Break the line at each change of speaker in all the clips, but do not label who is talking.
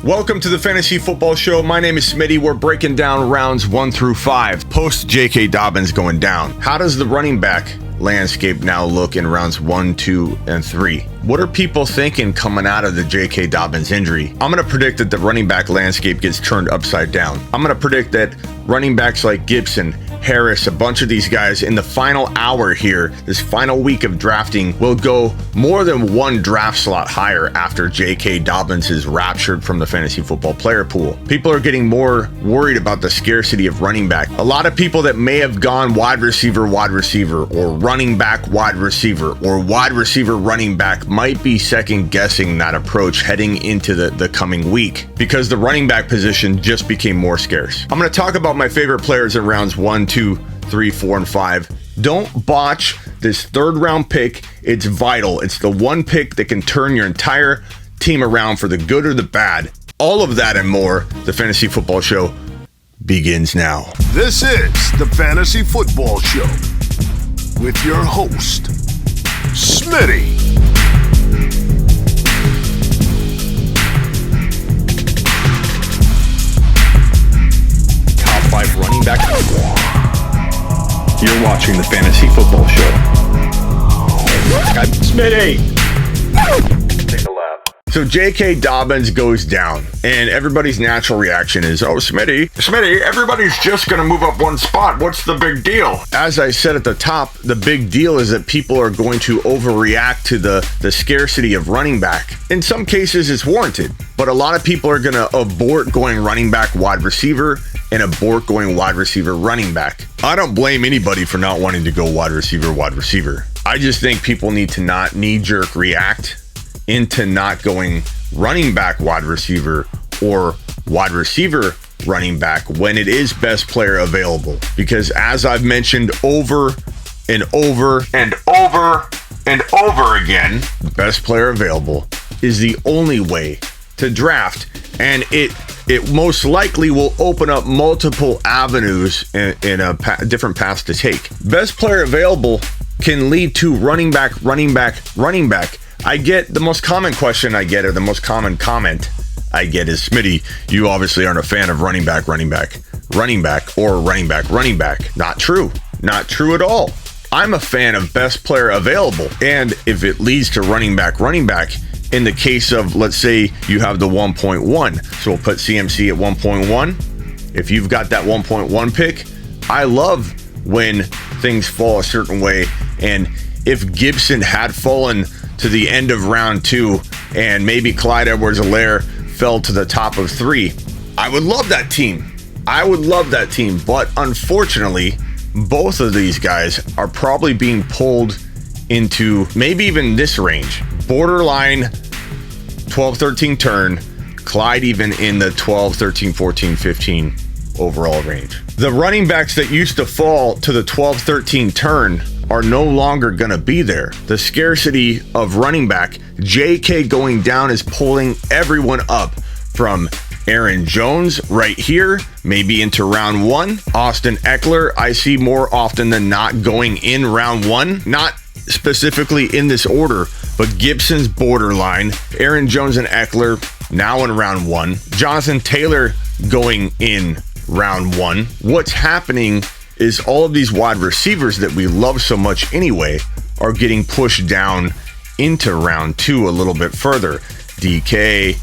Welcome to the Fantasy Football Show. My name is Smitty. We're breaking down rounds 1 through 5, post J.K. Dobbins going down. How does the running back landscape now look in rounds 1, 2, and 3? What are people thinking coming out of the J.K. Dobbins injury? I'm going to predict that the running back landscape gets turned upside down. I'm going to predict that running backs like Gibson, Harris, a bunch of these guys in the final hour here, this final week of drafting, will go more than one draft slot higher after J.K. Dobbins is raptured from the fantasy football player pool. People are getting more worried about the scarcity of running back. A lot of people that may have gone wide receiver, or running back, wide receiver, running back might be second guessing that approach heading into the coming week because the running back position just became more scarce. I'm going to talk about my favorite players in rounds 1, 2, 3, 4, and 5. Don't botch this third round pick. It's vital. It's the one pick that can turn your entire team around for the good or the bad. All of that and more. The Fantasy Football Show begins now.
This is the Fantasy Football Show with your host, Smitty.
Top 5 running back. You're watching the Fantasy Football Show. Smitty! Take a lap. So J.K. Dobbins goes down, and everybody's natural reaction is, oh, Smitty, everybody's just going to move up one spot. What's the big deal? As I said at the top, the big deal is that people are going to overreact to the scarcity of running back. In some cases, it's warranted, but a lot of people are going to abort going running back, wide receiver, and abort going wide receiver, running back. I don't blame anybody for not wanting to go wide receiver. I just think people need to not knee-jerk react into not going running back, wide receiver, or wide receiver, running back when it is best player available. Because as I've mentioned over and over again, best player available is the only way to draft, and it most likely will open up multiple avenues in a different paths to take. Best player available can lead to running back. I get the most common question I get, or the most common comment I get is, Smitty, you obviously aren't a fan of running back. Not true at all. I'm a fan of best player available. And if it leads to running back, in the case of, let's say you have the 1.1, so we'll put CMC at 1.1. If you've got that 1.1 pick, I love when things fall a certain way. And if Gibson had fallen to the end of round 2 and maybe Clyde Edwards-Helaire fell to the top of 3, I would love that team. But unfortunately, both of these guys are probably being pulled into maybe even this range. Borderline 12-13 turn, Clyde even in the 12, 13, 14, 15 overall range. The running backs that used to fall to the 12-13 turn are no longer going to be there. The scarcity of running back, J.K. going down, is pulling everyone up from Aaron Jones right here, maybe into round 1. Austin Eckler, I see more often than not going in round 1. Not specifically in this order, but Gibson's borderline. Aaron Jones and Eckler now in round 1. Jonathan Taylor going in round 1. What's happening is all of these wide receivers that we love so much anyway are getting pushed down into round 2 a little bit further. DK,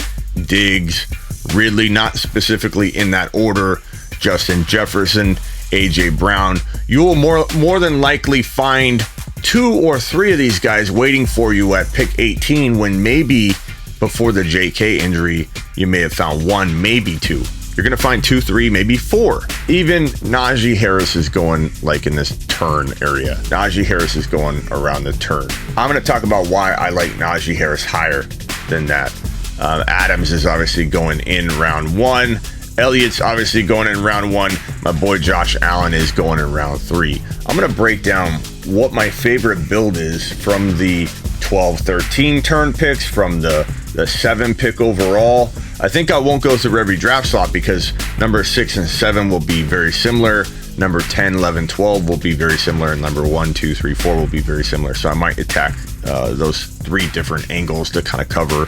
Diggs, Ridley, not specifically in that order, Justin Jefferson, AJ Brown. You will more than likely find 2 or 3 of these guys waiting for you at pick 18, when maybe before the JK injury, you may have found 1, maybe 2. You're going to find 2, 3, maybe 4. Even Najee Harris is going like in this turn area. Najee Harris is going around the turn. I'm going to talk about why I like Najee Harris higher than that. Adams is obviously going in round 1. Elliott's obviously going in round 1. My boy Josh Allen is going in round 3. I'm going to break down what my favorite build is from the 12-13 turn picks, from the 7 pick overall. I think I won't go through every draft slot because number 6 and 7 will be very similar. Number 10, 11, 12 will be very similar. And number 1, 2, 3, 4 will be very similar. So I might attack those 3 different angles to kind of cover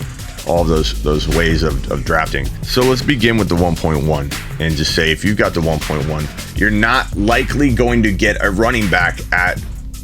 all those ways of drafting. So let's begin with the 1.1 and just say, if you got the 1.1, you're not likely going to get a running back at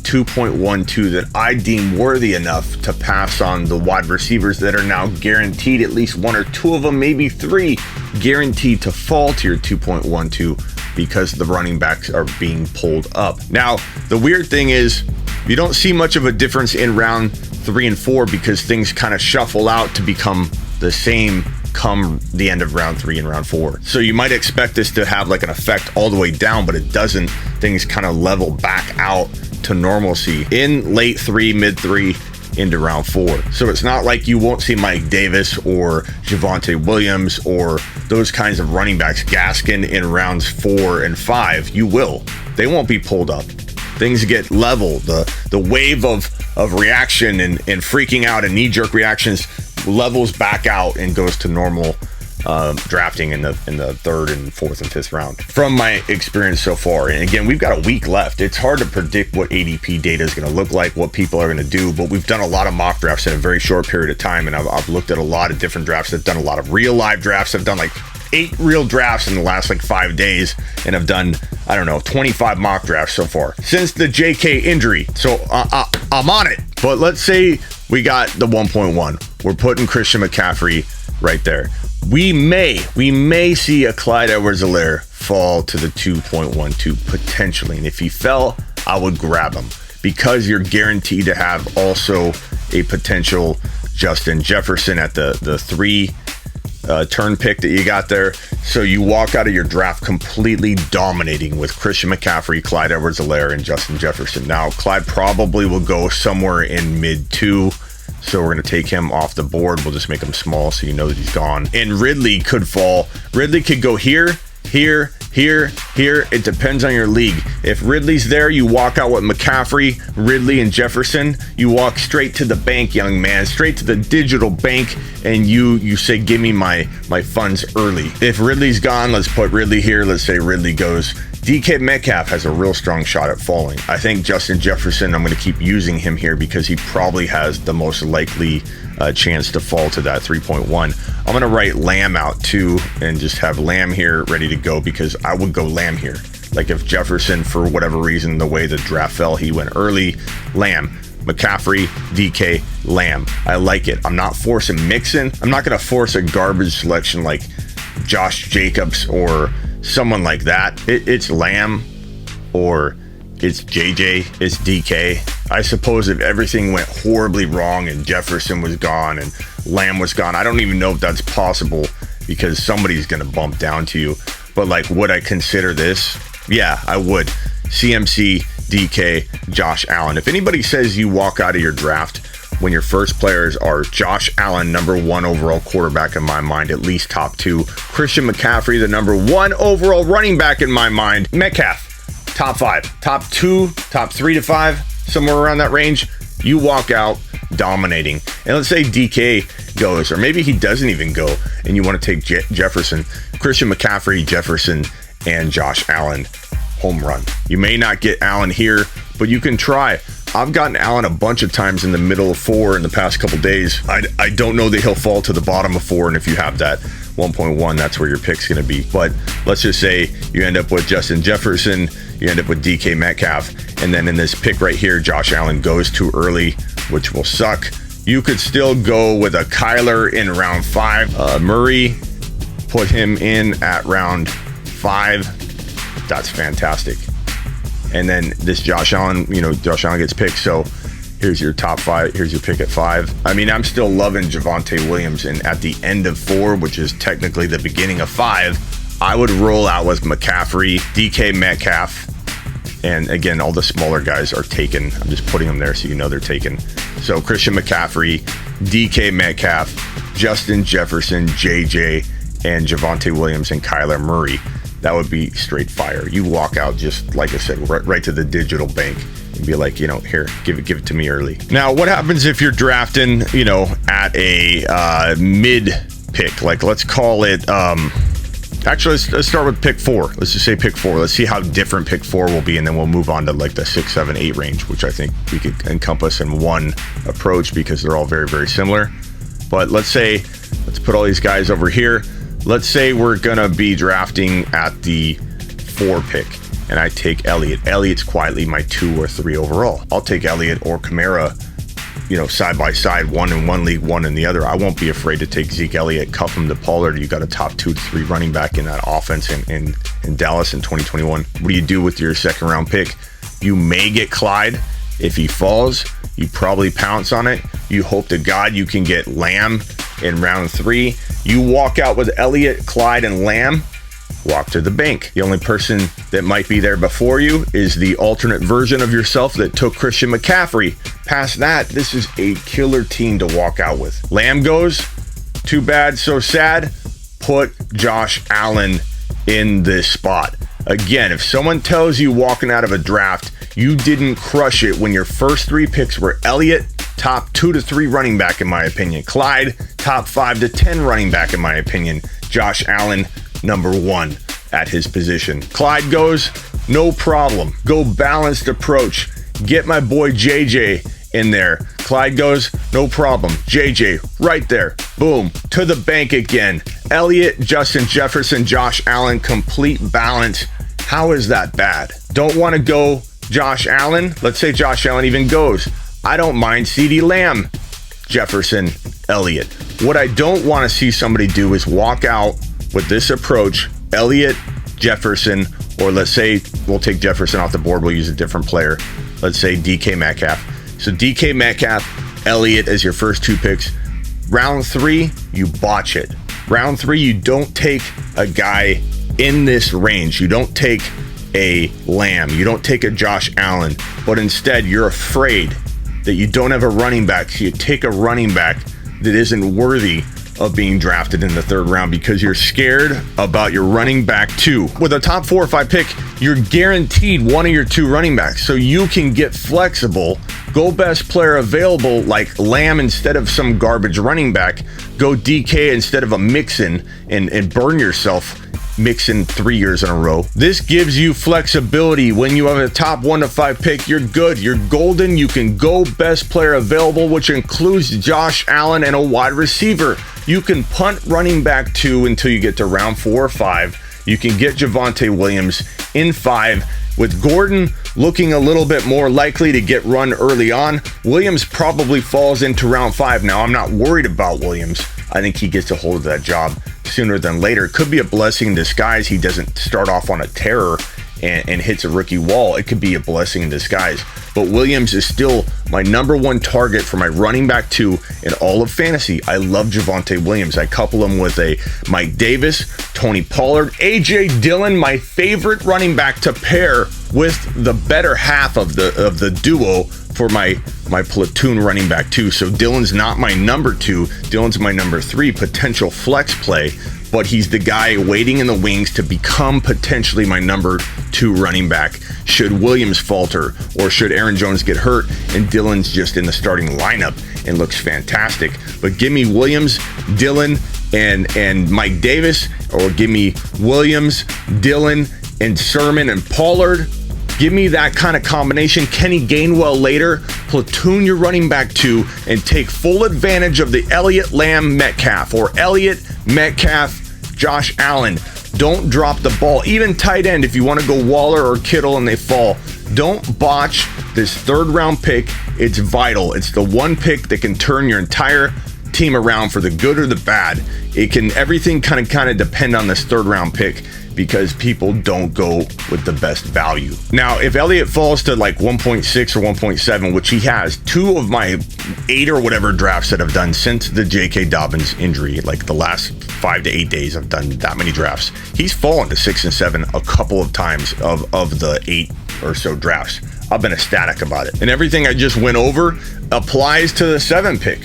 2.12 that I deem worthy enough to pass on the wide receivers that are now guaranteed, at least one or two of them, maybe three, guaranteed to fall to your 2.12 because the running backs are being pulled up. Now, the weird thing is you don't see much of a difference in round 3 and 4 because things kind of shuffle out to become the same come the end of round 3 and round 4. So you might expect this to have like an effect all the way down, but it doesn't. Things kind of level back out to normalcy in late 3, mid 3 into round 4. So it's not like you won't see Mike Davis or Javonte Williams or those kinds of running backs, Gaskin, in rounds 4 and 5. You will. They won't be pulled up. Things get level. The wave of reaction and freaking out and knee-jerk reactions levels back out and goes to normal drafting in the 3rd and 4th and 5th round. From my experience so far, and again, we've got a week left. It's hard to predict what ADP data is going to look like, what people are going to do, but we've done a lot of mock drafts in a very short period of time, and I've looked at a lot of different drafts. I've done a lot of real live drafts. I've done like 8 real drafts in the last like 5 days, and I've done, 25 mock drafts so far since the JK injury. So I'm on it. But let's say we got the 1.1. We're putting Christian McCaffrey right there. We may see a Clyde Edwards-Helaire fall to the 2.12 potentially. And if he fell, I would grab him because you're guaranteed to have also a potential Justin Jefferson at the 3 turn pick that you got there. So you walk out of your draft completely dominating with Christian McCaffrey, Clyde Edwards-Helaire, and Justin Jefferson. Now, Clyde probably will go somewhere in mid 2. So we're going to take him off the board. We'll just make him small so you know that he's gone. And Ridley could fall. Ridley could go here. It depends on your league. If Ridley's there, you walk out with McCaffrey, Ridley, and Jefferson. You walk straight to the bank, young man, straight to the digital bank, and you say, give me my funds early. If Ridley's gone, let's put Ridley here. Let's say Ridley goes. DK Metcalf has a real strong shot at falling. I think Justin Jefferson, I'm going to keep using him here because he probably has the most likely chance to fall to that 3.1. I'm going to write Lamb out too and just have Lamb here ready to go because I would go Lamb here. Like if Jefferson, for whatever reason, the way the draft fell, he went early, Lamb. McCaffrey, DK, Lamb. I like it. I'm not forcing Mixon. I'm not going to force a garbage selection like Josh Jacobs or someone like that. It's Lamb or it's JJ, it's DK. I suppose if everything went horribly wrong and Jefferson was gone and Lamb was gone, I don't even know if that's possible because somebody's going to bump down to you. But like, would I consider this? Yeah, I would. CMC, DK, Josh Allen. If anybody says you walk out of your draft when your first players are Josh Allen, number 1 overall quarterback in my mind, at least top 2. Christian McCaffrey, the number 1 overall running back in my mind. Metcalf, top 5. Top 2, top 3 to 5, somewhere around that range. You walk out dominating. And let's say DK goes, or maybe he doesn't even go, and you want to take Jefferson. Christian McCaffrey, Jefferson, and Josh Allen, home run. You may not get Allen here, but you can try. I've gotten Allen a bunch of times in the middle of 4 in the past couple days. I don't know that he'll fall to the bottom of 4, and if you have that 1.1, that's where your pick's going to be. But let's just say you end up with Justin Jefferson, you end up with DK Metcalf, and then in this pick right here, Josh Allen goes too early, which will suck. You could still go with a Kyler in round 5. Murray, put him in at round 5. That's fantastic. And then this Josh Allen, Josh Allen gets picked. So here's your top 5. Here's your pick at 5. I mean, I'm still loving Javonte Williams. And at the end of 4, which is technically the beginning of 5, I would roll out with McCaffrey, DK Metcalf. And again, all the smaller guys are taken. I'm just putting them there so you know they're taken. So Christian McCaffrey, DK Metcalf, Justin Jefferson, JJ, and Javonte Williams and Kyler Murray. That would be straight fire. You walk out just, like I said, right to the digital bank and be like, here, give it to me early. Now, what happens if you're drafting, at a mid pick? Like, let's call it, actually, let's start with pick 4. Let's just say pick 4. Let's see how different pick 4 will be, and then we'll move on to like the 6, 7, 8 range, which I think we could encompass in one approach because they're all very, very similar. But let's put all these guys over here. Let's say we're going to be drafting at the 4 pick, and I take Elliott. Elliott's quietly my 2 or 3 overall. I'll take Elliott or Kamara, side by side, one in one league, one in the other. I won't be afraid to take Zeke Elliott, cuff him to Pollard. You got a top 2 to 3 running back in that offense in Dallas in 2021. What do you do with your second round pick? You may get Clyde. If he falls, you probably pounce on it. You hope to God you can get Lamb in round 3. You walk out with Elliott, Clyde, and Lamb. Walk to the bank. The only person that might be there before you is the alternate version of yourself that took Christian McCaffrey. Past that, this is a killer team to walk out with. Lamb goes, too bad, so sad. Put Josh Allen in this spot. Again, if someone tells you walking out of a draft, you didn't crush it when your first 3 picks were Elliott, top 2 to 3 running back in my opinion. Clyde, top 5 to 10 running back in my opinion. Josh Allen, number 1 at his position. Clyde goes, no problem. Go balanced approach. Get my boy JJ in there. Clyde goes, no problem. JJ, right there. Boom. To the bank again. Elliott, Justin Jefferson, Josh Allen, complete balance. How is that bad? Don't want to go Josh Allen. Let's say Josh Allen even goes. I don't mind CeeDee Lamb, Jefferson, Elliott. What I don't want to see somebody do is walk out with this approach, Elliott, Jefferson, or let's say we'll take Jefferson off the board. We'll use a different player. Let's say DK Metcalf. So DK Metcalf, Elliott as your first 2 picks. Round 3, you botch it. Round 3, you don't take a guy in this range. You don't take a Lamb. You don't take a Josh Allen. But instead, you're afraid that you don't have a running back. So you take a running back that isn't worthy of being drafted in the 3rd round because you're scared about your running back 2. With a top 4 or 5 pick, you're guaranteed one of your 2 running backs. So you can get flexible, go best player available like Lamb instead of some garbage running back, go DK instead of a Mixon and burn yourself Mixon 3 years in a row. This gives you flexibility. When you have a top 1 to 5 pick, you're good. You're golden. You can go best player available, which includes Josh Allen and a wide receiver. You can punt running back 2 until you get to round 4 or 5. You can get Javonte Williams in 5. With Gordon looking a little bit more likely to get run early on, Williams probably falls into round 5. Now, I'm not worried about Williams. I think he gets a hold of that job sooner than later. It could be a blessing in disguise. He doesn't start off on a terror and hits a rookie wall. It could be a blessing in disguise. But Williams is still my number 1 target for my running back 2 in all of fantasy. I love Javonte Williams. I couple him with a Mike Davis, Tony Pollard, AJ Dillon, my favorite running back to pair with the better half of the duo for my platoon running back 2. So Dillon's not my number 2. Dillon's my number 3 potential flex play, but he's the guy waiting in the wings to become potentially my number 2 running back should Williams falter or should Aaron Jones get hurt and Dillon's just in the starting lineup and looks fantastic. But give me Williams, Dillon, and Mike Davis, or give me Williams, Dillon, and Sermon and Pollard. Give me that kind of combination. Kenny Gainwell later. Platoon your running back 2 and take full advantage of the Elliott, Lamb, Metcalf, or Elliott, Metcalf, Josh Allen. Don't drop the ball. Even tight end, if you want to go Waller or Kittle and they fall, don't botch this 3rd round pick. It's vital. It's the 1 pick that can turn your entire team around for the good or the bad. Everything kind of depend on this 3rd round pick, because people don't go with the best value. Now, if Elliott falls to like 1.6 or 1.7, which he has, 2 of my 8 or whatever drafts that I've done since the J.K. Dobbins injury, like the last 5 to 8 days, I've done that many drafts. He's fallen to 6 and 7 a couple of times of the 8 or so drafts. I've been ecstatic about it. And everything I just went over applies to the 7 pick.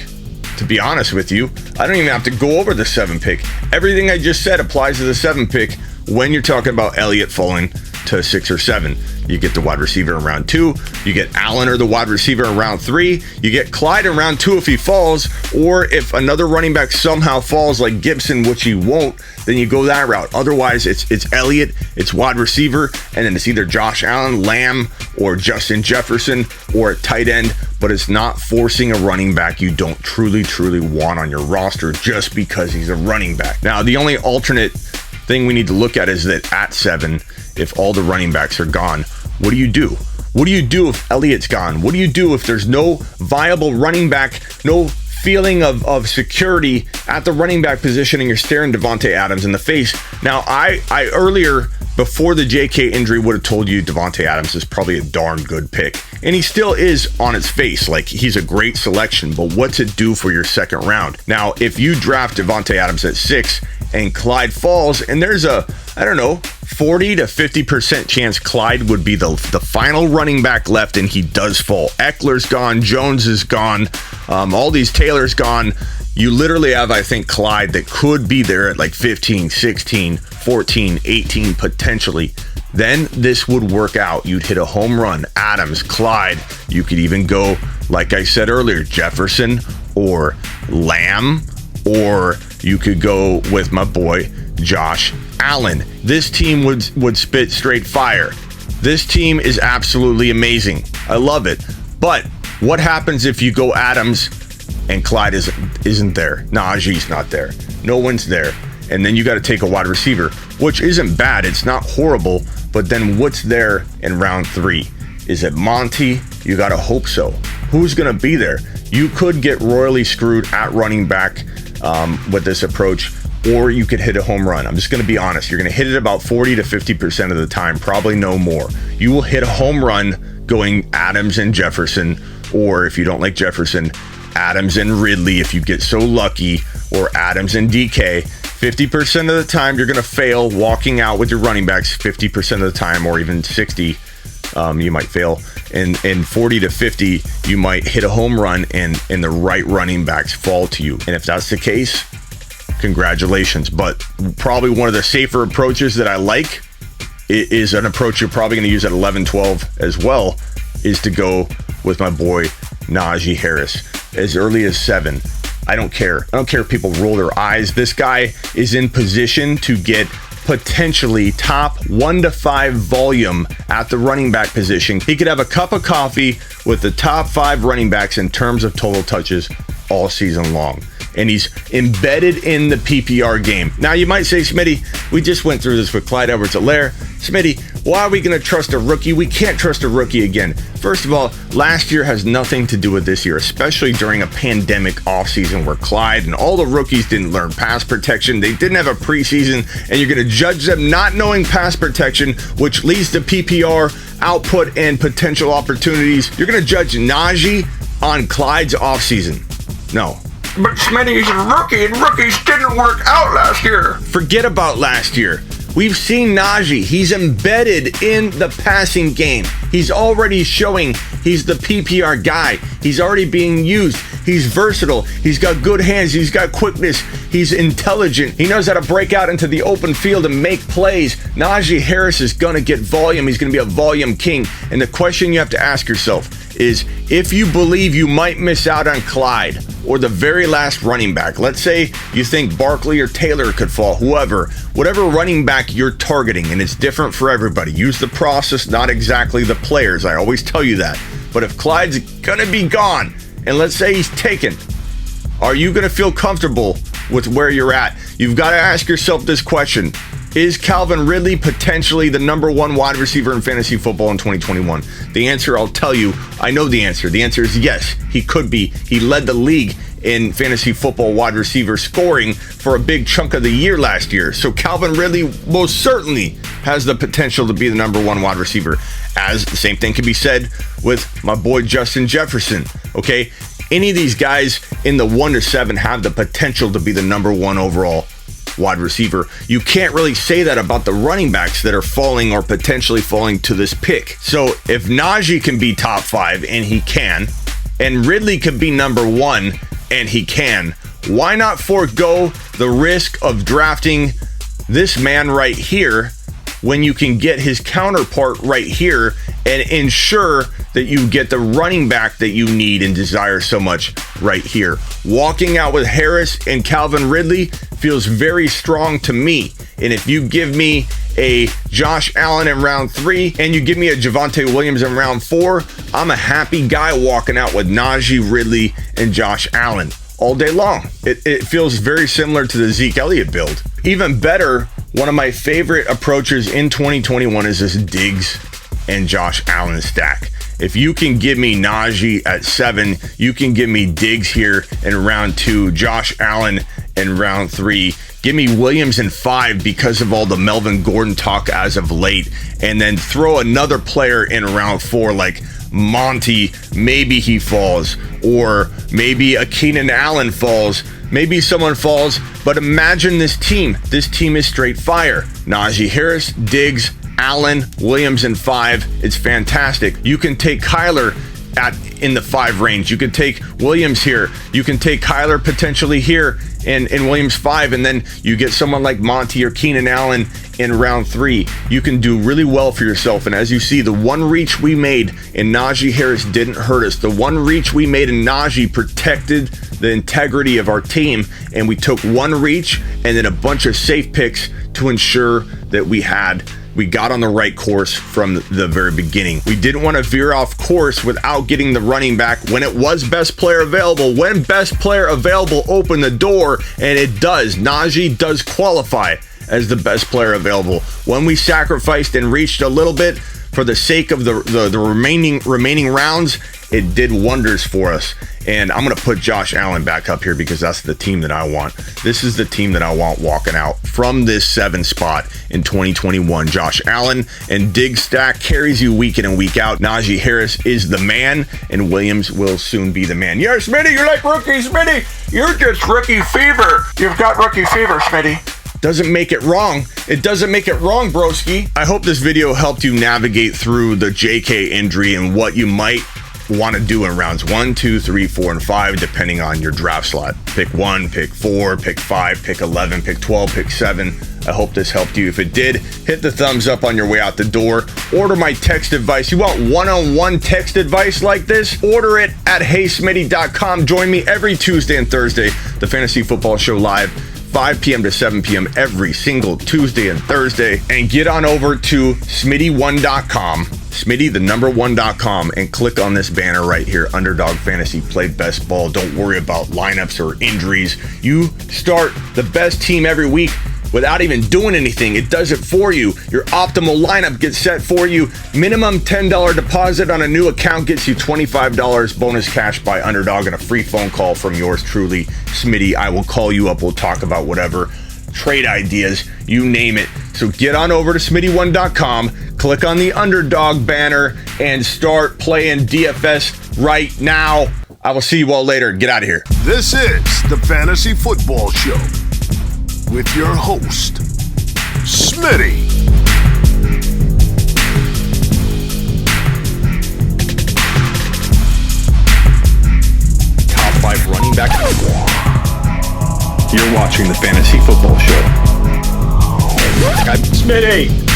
To be honest with you, I don't even have to go over the 7 pick. Everything I just said applies to the 7 pick when you're talking about Elliott falling to 6 or 7. You get the wide receiver in round 2. You get Allen or the wide receiver in round 3. You get Clyde in round 2 if he falls, or if another running back somehow falls like Gibson, which he won't, then you go that route. Otherwise, it's Elliott, it's wide receiver, and then it's either Josh Allen, Lamb, or Justin Jefferson, or a tight end, but it's not forcing a running back you don't truly want on your roster just because he's a running back. Now, the only alternate thing we need to look at is that at 7, if all the running backs are gone, what do you do? What do you do if Elliott's gone? What do you do if there's no viable running back, no feeling of security at the running back position, and you're staring Davante Adams in the face? Now, I earlier, before the JK injury, would have told you Davante Adams is probably a darn good pick. And he still is on its face. Like, he's a great selection, but what's it do for your second round? Now, if you draft Davante Adams at 6 and Clyde falls, and there's a, 40 to 50% chance Clyde would be the final running back left, and he does fall. Eckler's gone, Jones is gone, all these Taylor's gone. You literally have, I think, Clyde that could be there at like 15, 16, 14, 18 potentially. Then this would work out. You'd hit a home run. Adams, Clyde. You could even go, like I said earlier, Jefferson or Lamb, or you could go with my boy Josh Allen. This team would spit straight fire. This team is absolutely amazing. I love it. But what happens if you go Adams and Clyde isn't there? Najee's not there. No one's there. And then you got to take a wide receiver, which isn't bad. It's not horrible. But then what's there in round 3? Is it Monty? You got to hope so. Who's going to be there? You could get royally screwed at running back with this approach, or you could hit a home run. I'm just going to be honest. You're going to hit it about 40 to 50% of the time, probably no more. You will hit a home run going Adams and Jefferson, or if you don't like Jefferson, Adams and Ridley if you get so lucky, or Adams and DK. 50% of the time, you're going to fail walking out with your running backs. 50% of the time, or even 60, you might fail. And 40 to 50, you might hit a home run and the right running backs fall to you. And if that's the case, congratulations. But probably one of the safer approaches that I like is an approach you're probably going to use at 11, 12 as well, is to go with my boy Najee Harris as early as 7. I don't care. I don't care if people roll their eyes. This guy is in position to get potentially top 1 to 5 volume at the running back position. He could have a cup of coffee with the top 5 running backs in terms of total touches all season long. And he's embedded in the PPR game. Now, you might say, Smitty, we just went through this with Clyde Edwards-Helaire. Smitty, why are we going to trust a rookie? We can't trust a rookie again. First of all, last year has nothing to do with this year, especially during a pandemic offseason where Clyde and all the rookies didn't learn pass protection. They didn't have a preseason, and you're going to judge them not knowing pass protection, which leads to PPR output and potential opportunities. You're going to judge Najee on Clyde's offseason. No.
But Smitty's a rookie, and rookies didn't work out last year.
Forget about last year. We've seen Najee. He's embedded in the passing game. He's already showing he's the PPR guy. He's already being used. He's versatile. He's got good hands. He's got quickness. He's intelligent. He knows how to break out into the open field and make plays. Najee Harris is going to get volume. He's going to be a volume king. And the question you have to ask yourself is, if you believe you might miss out on Clyde or the very last running back, let's say you think Barkley or Taylor could fall, whatever running back you're targeting, and it's different for everybody. Use the process, not exactly the players. I always tell you that. But if Clyde's going to be gone, and let's say he's taken, are you going to feel comfortable with where you're at? You've got to ask yourself this question. Is Calvin Ridley potentially the number 1 wide receiver in fantasy football in 2021? The answer, I'll tell you, I know the answer. The answer is yes, he could be. He led the league in fantasy football wide receiver scoring for a big chunk of the year last year. So Calvin Ridley most certainly has the potential to be the number 1 wide receiver. As the same thing can be said with my boy Justin Jefferson, okay? Any of these guys in the 1 to 7 have the potential to be the number 1 overall wide receiver. You can't really say that about the running backs that are falling or potentially falling to this pick. So if Najee can be top 5, and he can, and Ridley could be number 1, and he can, why not forego the risk of drafting this man right here when you can get his counterpart right here and ensure that you get the running back that you need and desire so much right here. Walking out with Harris and Calvin Ridley feels very strong to me. And if you give me a Josh Allen in round 3 and you give me a Javonte Williams in round 4, I'm a happy guy walking out with Najee, Ridley, and Josh Allen all day long. It feels very similar to the Zeke Elliott build. Even better, one of my favorite approaches in 2021 is this Diggs and Josh Allen stack. If you can give me Najee at 7, you can give me Diggs here in round 2, Josh Allen in round 3. Give me Williams in 5 because of all the Melvin Gordon talk as of late. And then throw another player in round 4 like Monty, maybe he falls. Or maybe a Keenan Allen falls. Maybe someone falls. But imagine this team. This team is straight fire. Najee Harris, Diggs, Allen, Williams in 5. It's fantastic. You can take Kyler in the 5 range. You can take Williams here. You can take Kyler potentially here in Williams 5, and then you get someone like Monty or Keenan Allen in round 3. You can do really well for yourself. And as you see, the one reach we made in Najee Harris didn't hurt us. The one reach we made in Najee protected the integrity of our team, and we took one reach and then a bunch of safe picks to ensure that we got on the right course from the very beginning. We didn't want to veer off course without getting the running back when it was best player available. When best player available opened the door, and it does. Najee does qualify as the best player available. When we sacrificed and reached a little bit for the sake of the remaining rounds, it did wonders for us. And I'm going to put Josh Allen back up here because that's the team that I want. This is the team that I want walking out from this 7 spot in 2021. Josh Allen and Diggs stack carries you week in and week out. Najee Harris is the man, and Williams will soon be the man.
Yeah, Smitty, you're like rookie, Smitty. You're just rookie fever. You've got rookie fever, Smitty.
Doesn't make it wrong. It doesn't make it wrong, broski. I hope this video helped you navigate through the JK injury and what you might want to do in rounds 1, 2, 3, 4, and 5, depending on your draft slot. Pick 1, pick 4, pick 5, pick 11, pick 12, pick 7. I hope this helped you. If it did, hit the thumbs up on your way out the door. Order my text advice. You want one-on-one text advice like this? Order it at heysmitty.com. Join me every Tuesday and Thursday, the Fantasy Football Show live, 5 p.m. to 7 p.m. every single Tuesday and Thursday. And get on over to Smitty1.com, Smitty, the number 1.com, and click on this banner right here, Underdog Fantasy, play best ball. Don't worry about lineups or injuries. You start the best team every week without even doing anything. It does it for you. Your optimal lineup gets set for you. Minimum $10 deposit on a new account gets you $25 bonus cash by Underdog and a free phone call from yours truly, Smitty. I will call you up. We'll talk about whatever, trade ideas, you name it. So get on over to Smitty1.com, click on the Underdog banner, and start playing DFS right now. I will see you all later. Get out of here.
This is the Fantasy Football Show with your host, Smitty.
Top 5 running back. You're watching the Fantasy Football Show.
Smitty.